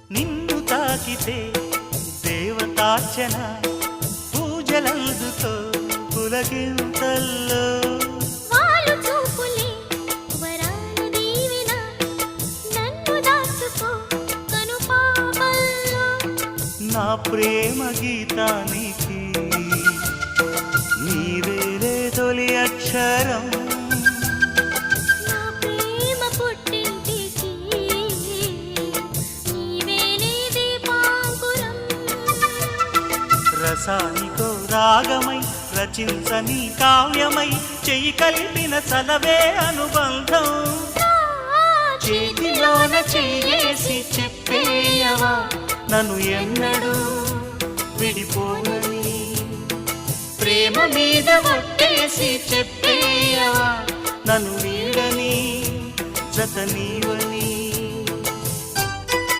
నిన్ను తాకితే దేవతార్చన పూజలందుతో పులకింతల్లో వాళ్ళు చూపులే వరాల దీవెన నన్ను దాచుకో కనుపాపల్లో నా ప్రేమ గీతానికి నీవేలే తొలి అక్షరం నా ప్రేమ పుట్టింటికి నీవేలే దీపాంకురం రసానికో రాగమై రచించని కావ్యమై చెయ్యి కలిపిన చలవే అనుబంధం చేతిలోన చేసి చెప్పేయవా నన్ను ఎన్నడూ విడిపోనని ప్రేమ మీద ఒట్టేసి చెప్పేయవా నన్ను వీడని జత నీవని